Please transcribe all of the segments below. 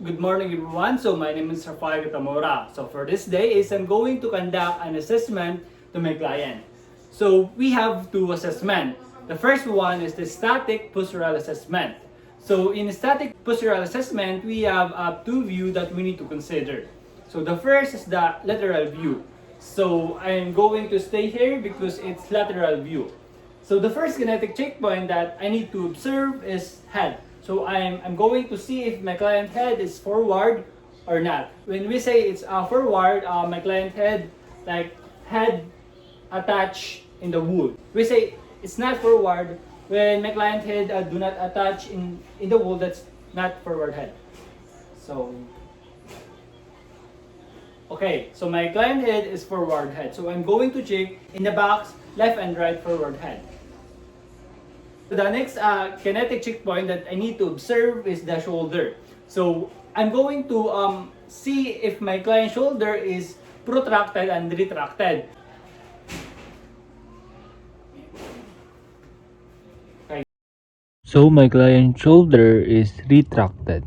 good morning everyone. So my name is Rafael Tamora. So for this day is I'm going to conduct an assessment to my client. So we have two assessments. The first one is the static postural assessment. So in static postural assessment, we have two views that we need to consider. So the first is the lateral view. So I'm going to stay here because it's lateral view. So the first kinetic checkpoint that I need to observe is head. So I'm going to see if my client head is forward or not. When we say it's forward, my client head, like head attached in the wood. We say it's not forward when my client head do not attach in the wood, that's not forward head. So, okay, so my client head is forward head. So I'm going to check in the box left and right forward head. The next kinetic checkpoint that I need to observe is the shoulder. So I'm going to see if my client's shoulder is protracted and retracted. Okay. So my client's shoulder is retracted.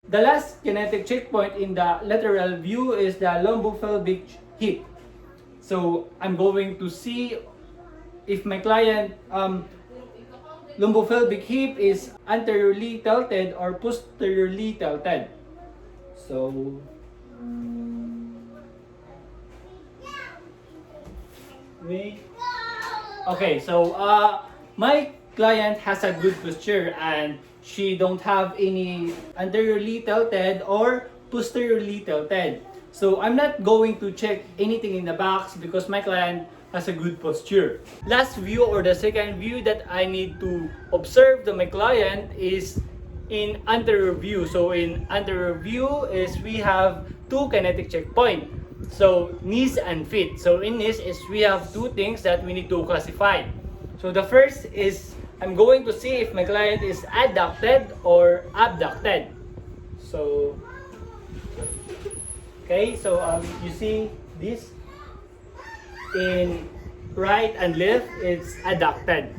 The last kinetic checkpoint in the lateral view is the lumbopelvic hip. So I'm going to see if my client lumbopelvic hip is anteriorly tilted or posteriorly tilted. So, wait. Okay, so my client has a good posture and she don't have any anteriorly tilted or posteriorly tilted. So I'm not going to check anything in the box because my client has a good posture. Last view or the second view that I need to observe to my client is in anterior view. So in anterior view is we have two kinetic checkpoint. So knees and feet. So in this is we have two things that we need to classify. So the first is I'm going to see if my client is adducted or abducted. So okay, so you see this in right and left, it's adducted.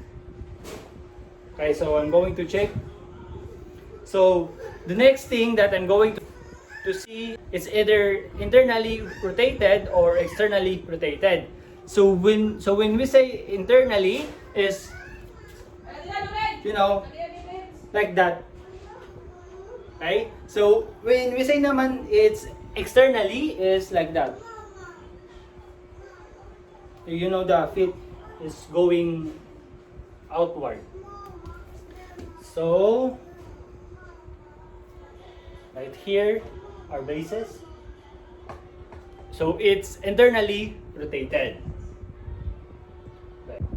Okay, so I'm going to check. So the next thing that I'm going to see is either internally rotated or externally rotated. So when we say internally is, you know, like that. Okay? So when we say naman it's externally is like that. You know, the feet is going outward. So right here are bases. So it's internally rotated.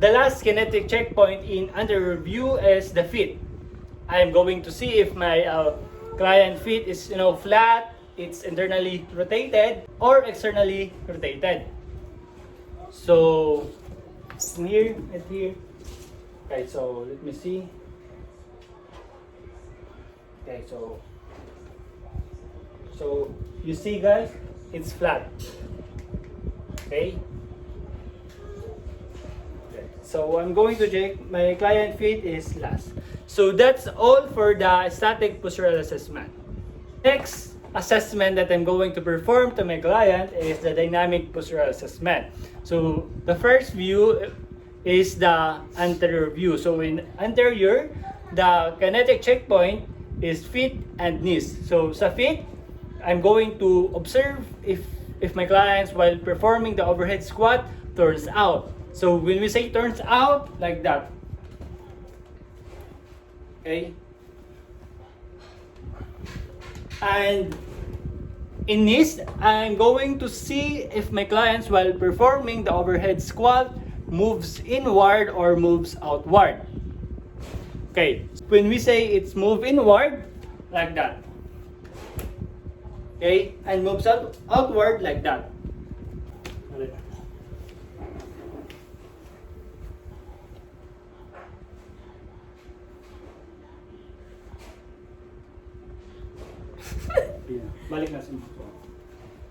The last kinetic checkpoint in anterior view is the feet. I am going to see if my client feet is, you know, flat, it's internally rotated or externally rotated. So here and here. Okay, so let me see. Okay, so you see guys, it's flat. Okay. So I'm going to check my client feet is last. So that's all for the static postural assessment. Next assessment that I'm going to perform to my client is the dynamic postural assessment. So the first view is the anterior view. So in anterior, the kinetic checkpoint is feet and knees. So sa feet, I'm going to observe if my clients while performing the overhead squat turns out. So when we say turns out, like that. Okay? And in this, I'm going to see if my clients while performing the overhead squat moves inward or moves outward. Okay, when we say it's move inward, like that. Okay, and moves outward like that.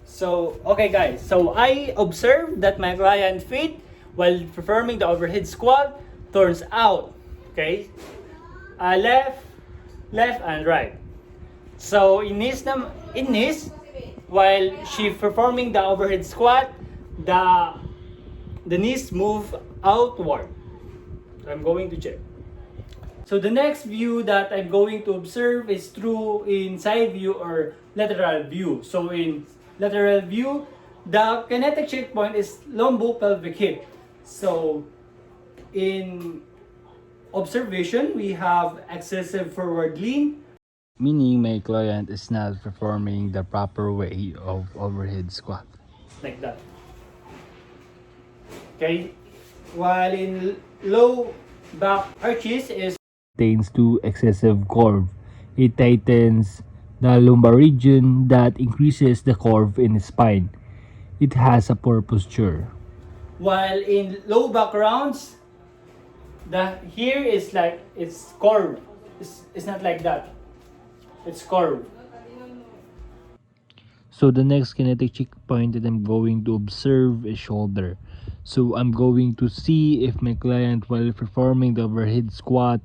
So, okay guys, so I observed that my client feet while performing the overhead squat turns out. Okay, left and right. So in this, while she performing the overhead squat, the knees move outward. So I'm going to check. So the next view that I'm going to observe is through in side view or lateral view. So in lateral view, the kinetic checkpoint is lumbopelvic hip. So in observation, we have excessive forward lean, Meaning my client is not performing the proper way of overhead squat. like that. Okay? While in low back arches is Pertains to excessive curve. It tightens the lumbar region that increases the curve in the spine. It has a poor posture. while in low back rounds, the here is like it's curved. It's not like that. It's curved. So the next kinetic checkpoint that I'm going to observe is shoulder. So I'm going to see if my client while performing the overhead squat,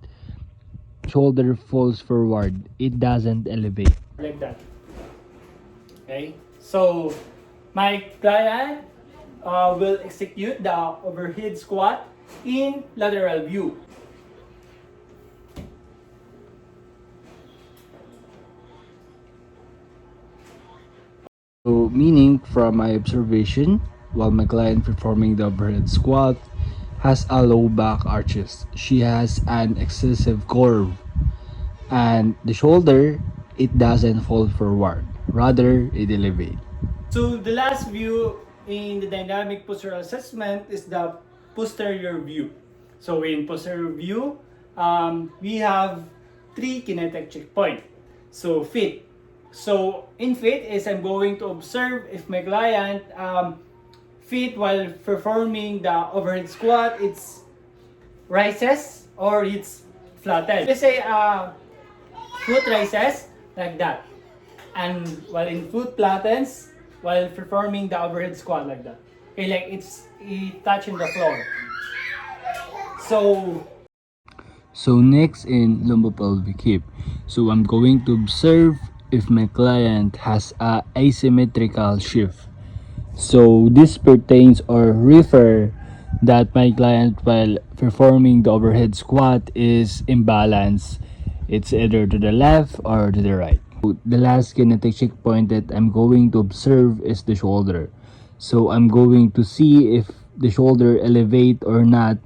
shoulder falls forward. It doesn't elevate. Like that. Okay? So, my client will execute the overhead squat in lateral view. So meaning from my observation, while my client performing the overhead squat has a low back arches. She has an excessive curve and the shoulder it doesn't fall forward. Rather it elevates. So, the last view in the dynamic postural assessment is the posterior view. So, in posterior view, we have three kinetic checkpoint. So, fit. So, in fit is I'm going to observe if my client fit while performing the overhead squat, it's rises or it's flattened. Let's say foot rises like that. And while in foot flattens, while performing the overhead squat like that. Okay, like it's touching the floor. So, So next in lumbopelvic hip. So I'm going to observe if my client has a asymmetrical shift. So this pertains or refer that my client while performing the overhead squat is imbalanced. It's either to the left or to the right. The last kinetic checkpoint that I'm going to observe is the shoulder. So I'm going to see if the shoulder elevate or not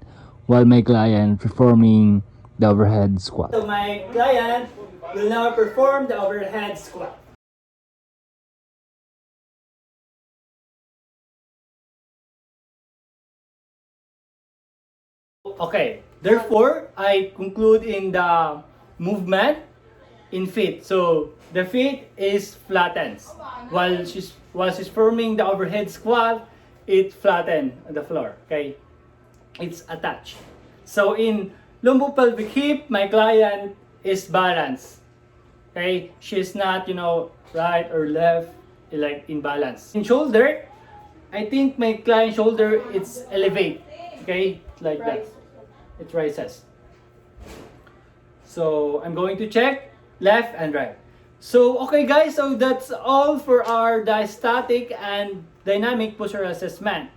while my client performing the overhead squat. so my client will now perform the overhead squat. Okay, therefore, I conclude in the movement in feet. So the feet is flattens. While she's forming the overhead squat, it flatten on the floor. Okay, it's attached. So in lumbopelvic hip, my client is balanced. Okay, she's not right or left like in balance. In shoulder, I think my client shoulder it's elevate. Okay, like that. It rises. So I'm going to check left and right. So okay guys, so that's all for our diastatic and dynamic postural assessment.